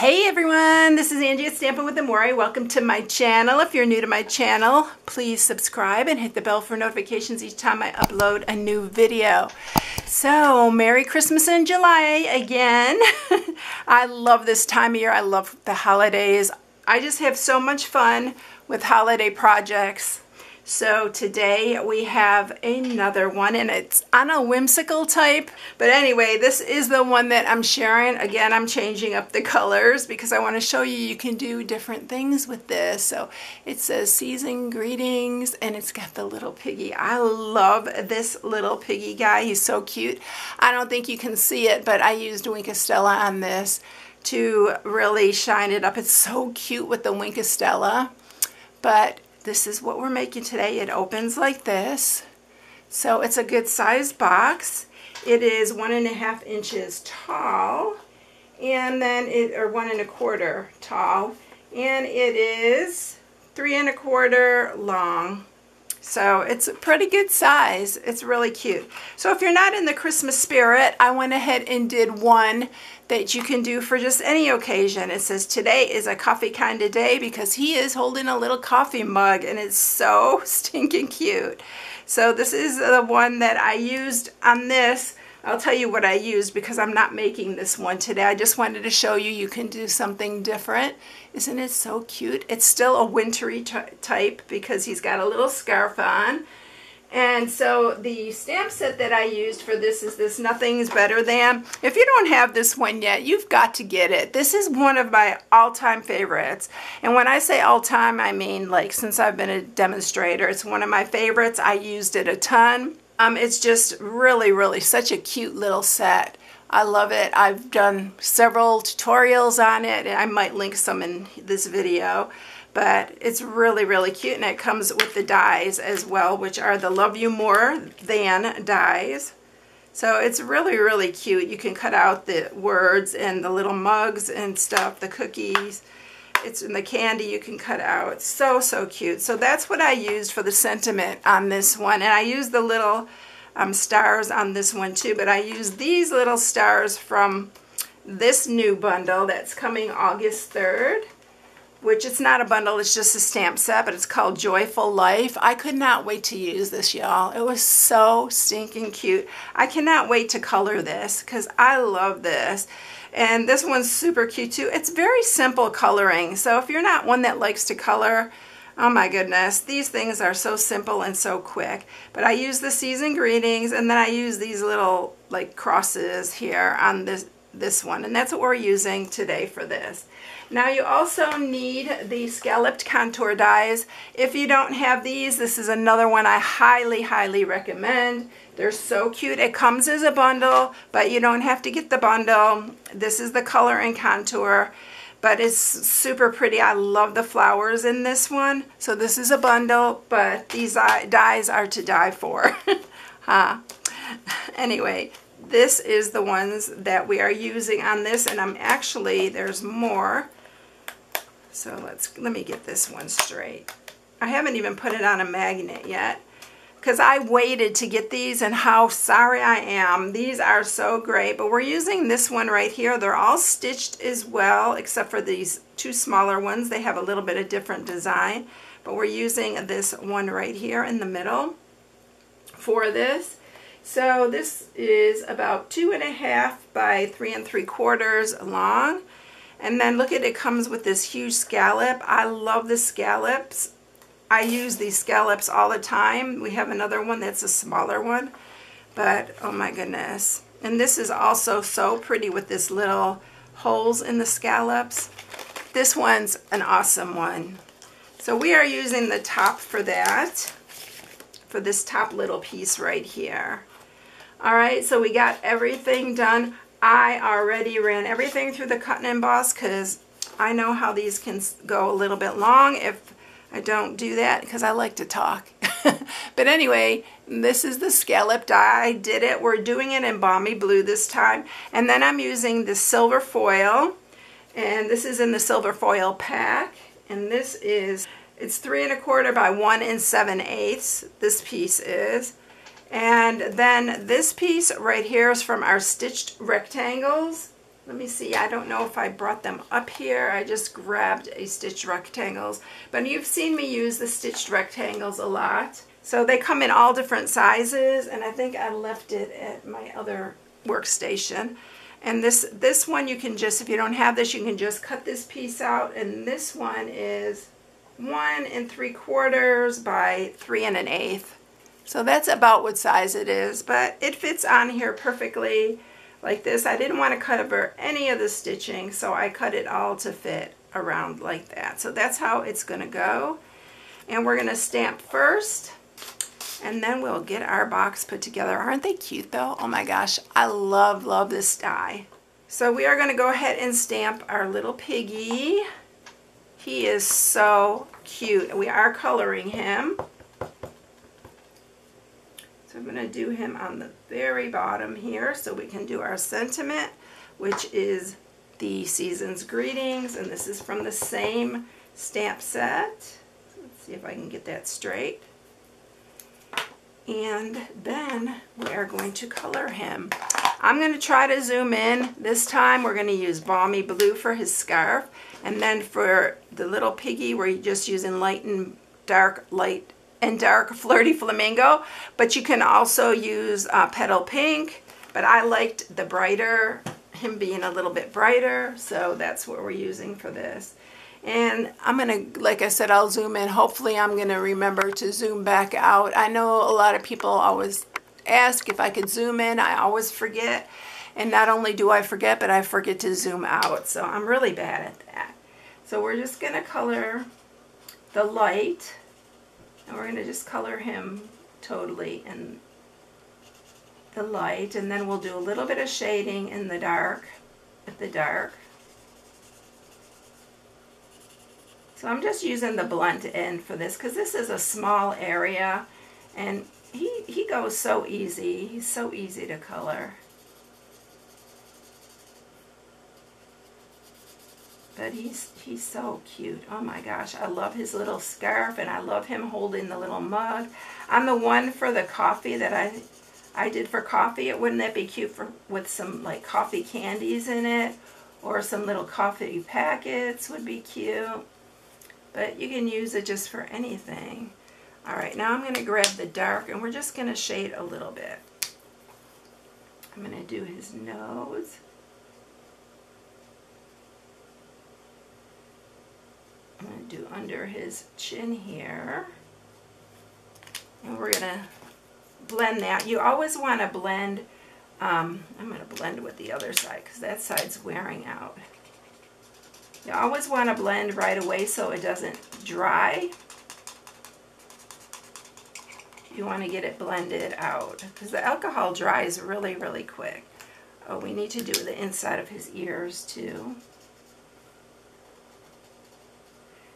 Hey everyone, this is Angie at StampingWithAmore. Welcome to my channel. If you're new to my channel, please subscribe and hit the bell for notifications each time I upload a new video. So, Merry Christmas in July again. I love this time of year. I love the holidays. I just have so much fun with holiday projects. So today we have another one and it's on a whimsical type. But anyway, this is the one that I'm sharing. Again, I'm changing up the colors because I want to show you can do different things with this. So it says season greetings and it's got the little piggy. I love this little piggy guy. He's so cute. I don't think you can see it, but I used Winkostella on this to really shine it up. It's so cute with the Winkostella. But this is what we're making today. It opens like this. So it's a good size box. It is 1.5 inches tall, and then or 1 1/4 tall, and it is 3 1/4 long. So it's a pretty good size. It's really cute. So if you're not in the Christmas spirit, I went ahead and did one that you can do for just any occasion. It says today is a coffee kind of day because he is holding a little coffee mug and it's so stinking cute. So this is the one that I used on this. I'll tell you what I used because I'm not making this one today. I just wanted to show you can do something different. Isn't it so cute? It's still a wintry type because he's got a little scarf on. And so the stamp set that I used for this is this Nothing's Better Than. If you don't have this one yet, you've got to get it. This is one of my all-time favorites. And when I say all-time, I mean like since I've been a demonstrator. It's one of my favorites. I used it a ton. It's just really such a cute little set. I love it. I've done several tutorials on it, and I might link some in this video. But it's really cute, and it comes with the dies as well, which are the Love You More Than dies. So it's really cute. You can cut out the words and the little mugs and stuff, the cookies. It's in the candy you can cut out. So cute. So that's what I used for the sentiment on this one. And I used the little stars on this one too, but I used these little stars from this new bundle that's coming August 3rd. Which it's not a bundle, it's just a stamp set, but it's called Joyful Life. I could not wait to use this, y'all. It was so stinking cute. I cannot wait to color this because I love this. And this one's super cute too. It's very simple coloring. So if you're not one that likes to color, oh my goodness, these things are so simple and so quick. But I use the season greetings, and then I use these little like crosses here on this one. And that's what we're using today for this. Now you also need the scalloped contour dies. If you don't have these, this is another one I highly recommend. They're so cute. It comes as a bundle, but you don't have to get the bundle. This is the color and contour, but it's super pretty. I love the flowers in this one. So this is a bundle, but these dies are to die for. Anyway, this is the ones that we are using on this, and I'm actually, there's more. So let me get this one straight. I haven't even put it on a magnet yet because I waited to get these, and how sorry I am. These are so great, but we're using this one right here. They're all stitched as well, except for these two smaller ones. They have a little bit of different design, but we're using this one right here in the middle for this. So this is about 2.5 by 3 3/4 long. And then look at it, comes with this huge scallop. I love the scallops. I use these scallops all the time. We have another one that's a smaller one. But oh my goodness. And this is also so pretty with this little holes in the scallops. This one's an awesome one. So we are using the top for that, for this top little piece right here. Alright, so we got everything done. I already ran everything through the cut and emboss because I know how these can go a little bit long if I don't do that because I like to talk. But anyway, this is the scallop die. I did it. We're doing it in Balmy Blue this time. And then I'm using the silver foil. And this is in the silver foil pack. And this is, it's 3 1/4 by 1 7/8. This piece is. And then this piece right here is from our stitched rectangles. let me see, I don't know if I brought them up here. I just grabbed a stitched rectangles, but you've seen me use the stitched rectangles a lot. So they come in all different sizes, and I think I left it at my other workstation. And this one you can just, if you don't have this, you can just cut this piece out, and this one is 1 3/4 by 3 1/8. So that's about what size it is, but it fits on here perfectly like this. I didn't want to cover any of the stitching, so I cut it all to fit around like that. So that's how it's going to go. And we're going to stamp first, and then we'll get our box put together. Aren't they cute though? Oh my gosh, I love this die. So we are going to go ahead and stamp our little piggy. He is so cute. We are coloring him. So I'm going to do him on the very bottom here so we can do our sentiment, which is the season's greetings, and this is from the same stamp set. So let's see if I can get that straight. And then we are going to color him. I'm going to try to zoom in. This time we're going to use Balmy Blue for his scarf, and then for the little piggy we're just using light and dark, light and dark Flirty Flamingo, but you can also use Petal Pink, but I liked the brighter, him being a little bit brighter, so that's what we're using for this. And I'm gonna, like I said, I'll zoom in. Hopefully I'm gonna remember to zoom back out. I know a lot of people always ask if I could zoom in. I always forget, and not only do I forget, but I forget to zoom out, so I'm really bad at that. So we're just gonna color the light, and we're going to just color him totally in the light, and then we'll do a little bit of shading in the dark, with the dark. So I'm just using the blunt end for this because this is a small area, and he goes so easy. He's so easy to color. But he's so cute. Oh my gosh, I love his little scarf, and I love him holding the little mug. On the one for the coffee that I did for coffee, wouldn't that be cute with some like coffee candies in it, or some little coffee packets would be cute. But you can use it just for anything. All right, now I'm going to grab the dark, and we're just going to shade a little bit. I'm going to do his nose. I'm going to do under his chin here, and we're going to blend that. You always want to blend, I'm going to blend with the other side because that side's wearing out. You always want to blend right away so it doesn't dry. You want to get it blended out because the alcohol dries really, really quick. Oh, we need to do the inside of his ears too.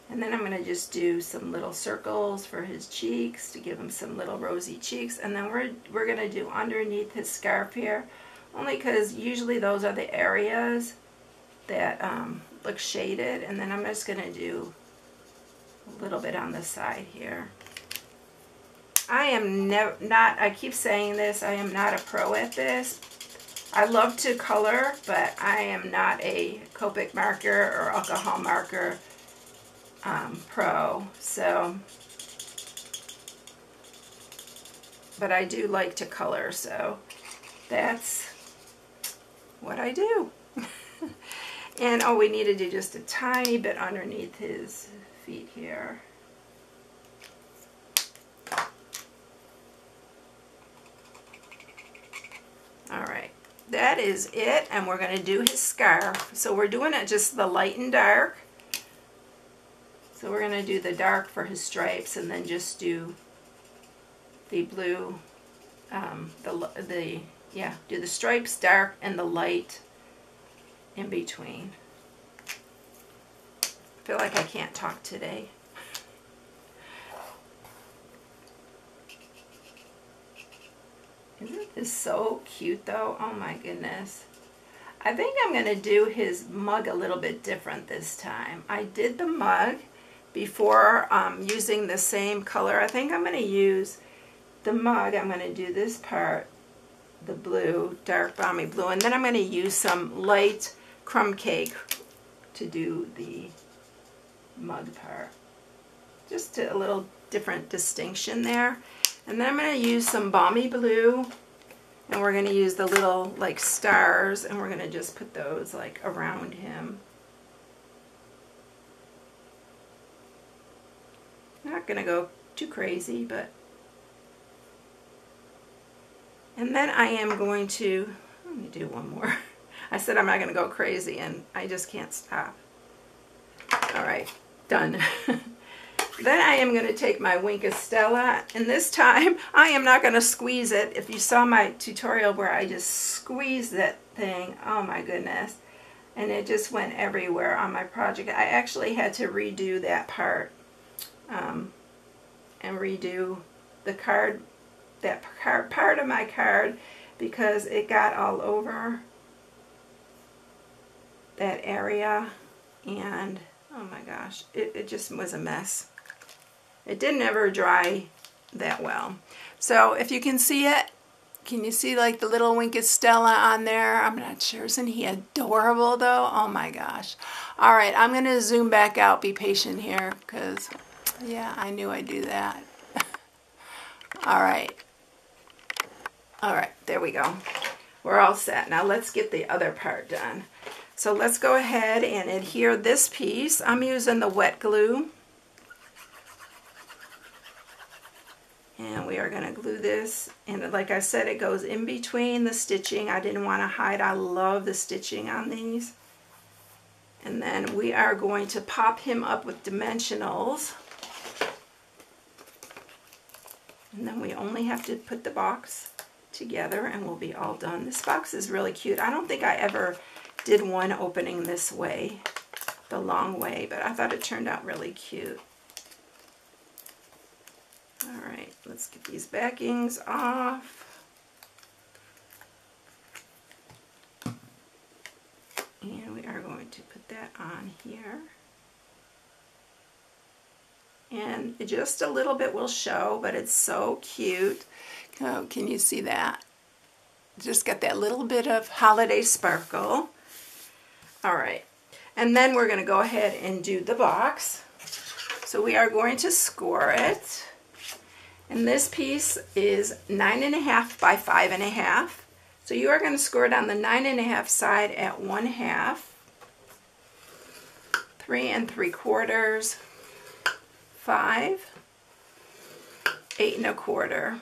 And then I'm going to just do some little circles for his cheeks to give him some little rosy cheeks. And then we're going to do underneath his scarf here, only because usually those are the areas that look shaded. And then I'm just going to do a little bit on the side here. I am not, I keep saying this, I am not a pro at this. I love to color, but I am not a Copic marker or alcohol marker pro, so, but I do like to color, so that's what I do. And oh, we need to do just a tiny bit underneath his feet here. Alright, that is it, and we're going to do his scarf. So we're doing it just the light and dark. So we're going to do the dark for his stripes, and then just do the blue, do the stripes dark and the light in between. I feel like I can't talk today. Isn't this so cute though? Oh my goodness. I think I'm going to do his mug a little bit different this time. I did the mug before using the same color. I think I'm going to use the mug. I'm going to do this part the blue, dark balmy blue, and then I'm going to use some light crumb cake to do the mug part. Just a little different distinction there. And then I'm going to use some balmy blue, and we're going to use the little like stars, and we're going to just put those like around him. I'm not going to go too crazy, but... And then I am going to, let me do one more. I said I'm not going to go crazy, and I just can't stop. All right, done. Then I am going to take my Wink of Stella, and this time I am not going to squeeze it. If you saw my tutorial where I just squeezed that thing, oh my goodness, and it just went everywhere on my project. I actually had to redo that part and redo the card, that part of my card, because it got all over that area, and oh my gosh, it just was a mess. It didn't ever dry that well. So if you can see it, can you see like the little Wink of Stella on there? I'm not sure. Isn't he adorable though? Oh my gosh. All right, I'm going to zoom back out. Be patient here, because yeah, I knew I'd do that. All right. All right, there we go. We're all set. Now let's get the other part done. So let's go ahead and adhere this piece. I'm using the wet glue. And we are going to glue this. And like I said, it goes in between the stitching. I didn't want to hide. I love the stitching on these. And then we are going to pop him up with dimensionals. And then we only have to put the box together and we'll be all done. This box is really cute. I don't think I ever did one opening this way, the long way, but I thought it turned out really cute. All right, let's get these backings off. And we are going to put that on here. And just a little bit will show, but it's so cute. Oh, can you see that? Just got that little bit of holiday sparkle. All right, and then we're going to go ahead and do the box. So we are going to score it. And this piece is 9.5 by 5.5. So you are going to score it on the 9.5 side at 1/2, 3 3/4, 5, 8 1/4.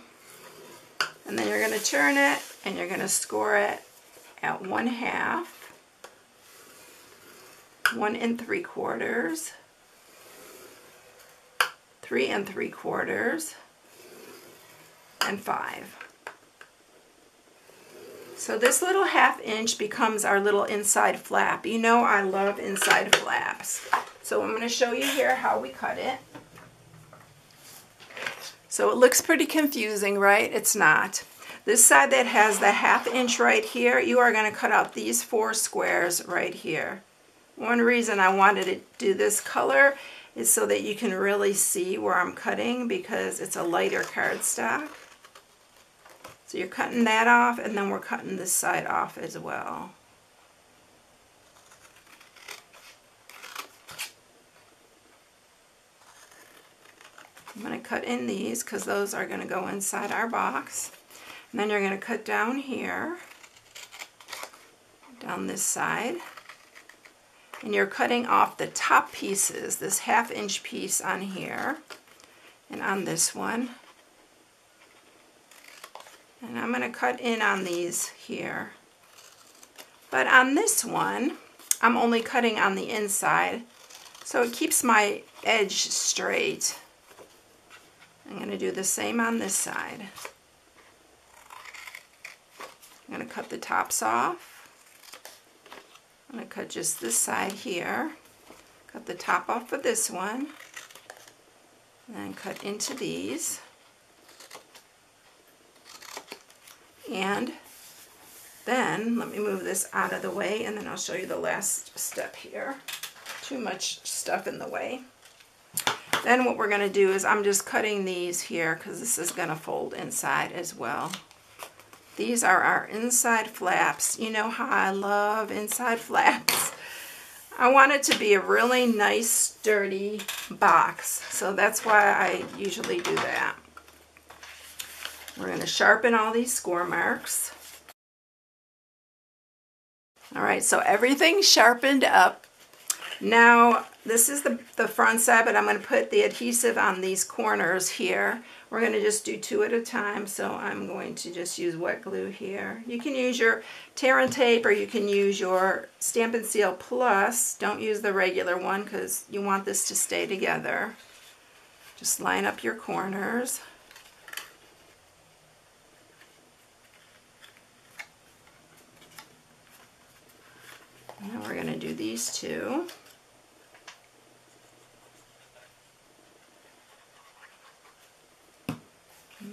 And then you're going to turn it and you're going to score it at 1/2, 1 3/4, 3 3/4, and 5. So this little 1/2 inch becomes our little inside flap. You know I love inside flaps. So I'm going to show you here how we cut it. So it looks pretty confusing, right? It's not. This side that has the 1/2 inch right here, you are going to cut out these 4 squares right here. One reason I wanted to do this color is so that you can really see where I'm cutting, because it's a lighter cardstock. So you're cutting that off, and then we're cutting this side off as well. I'm going to cut in these because those are going to go inside our box. And then you're going to cut down here, down this side. And you're cutting off the top pieces, this 1/2 inch piece on here and on this one. And I'm going to cut in on these here. But on this one, I'm only cutting on the inside, so it keeps my edge straight. I'm going to do the same on this side. I'm going to cut the tops off. I'm going to cut just this side here. Cut the top off of this one. And then cut into these. And then, let me move this out of the way, and then I'll show you the last step here. Too much stuff in the way. Then what we're going to do is I'm just cutting these here because this is going to fold inside as well. These are our inside flaps. You know how I love inside flaps. I want it to be a really nice, sturdy box. So that's why I usually do that. We're going to sharpen all these score marks. All right, so everything's sharpened up. Now, this is the front side, but I'm going to put the adhesive on these corners here. We're going to just do 2 at a time, so I'm going to just use wet glue here. You can use your tear and tape, or you can use your Stampin' Seal Plus. Don't use the regular one because you want this to stay together. Just line up your corners. Now we're going to do these 2.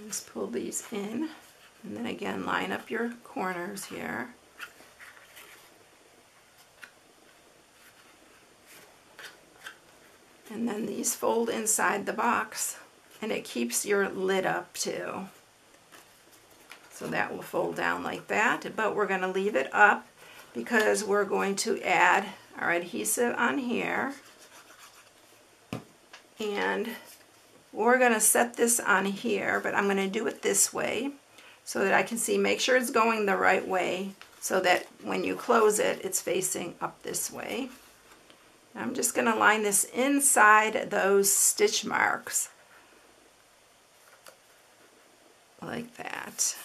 Just pull these in, and then again line up your corners here. And then these fold inside the box, and it keeps your lid up too. So that will fold down like that, but we're going to leave it up because we're going to add our adhesive on here. And we're going to set this on here, but I'm going to do it this way so that I can see, make sure it's going the right way so that when you close it, it's facing up this way. I'm just going to line this inside those stitch marks like that.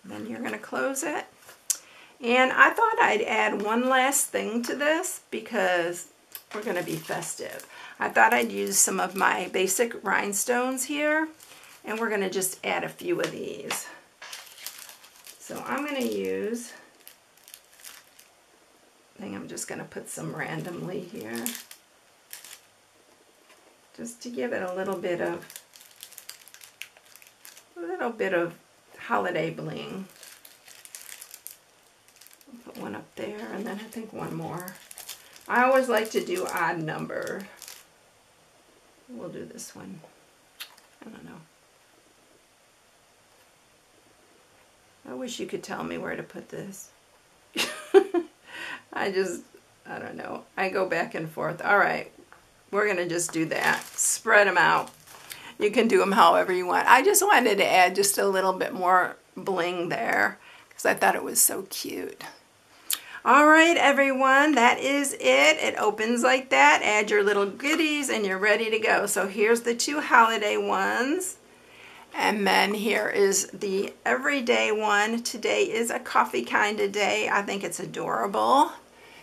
Then you're going to close it. And I thought I'd add one last thing to this because we're going to be festive. I thought I'd use some of my basic rhinestones here, and we're going to just add a few of these. So I'm going to use, I think I'm just going to put some randomly here, just to give it a little bit of holiday bling. I'll put one up there, and then I think one more. I always like to do odd number. We'll do this one. I don't know. I wish you could tell me where to put this. I don't know. I go back and forth. All right, we're going to just do that. Spread them out. You can do them however you want. I just wanted to add just a little bit more bling there because I thought it was so cute. All right, everyone, that is it. It opens like that. Add your little goodies and you're ready to go. So here's the 2 holiday ones. And then here is the everyday one. Today is a coffee kind of day. I think it's adorable.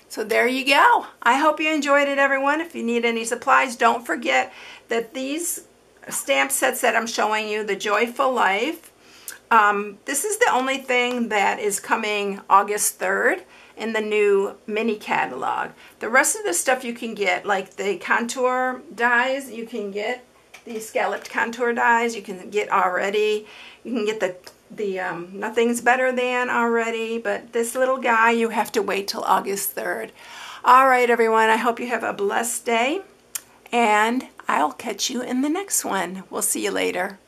So there you go. I hope you enjoyed it, everyone. If you need any supplies, don't forget that these stamp sets that I'm showing you, the Joyful Life, this is the only thing that is coming August 3rd. In the new mini catalog. The rest of the stuff you can get, like the contour dies, you can get the scalloped contour dies, you can get already. You can get the Nothing's Better Than already, but this little guy you have to wait till August 3rd. All right, everyone, I hope you have a blessed day, and I'll catch you in the next one. We'll see you later.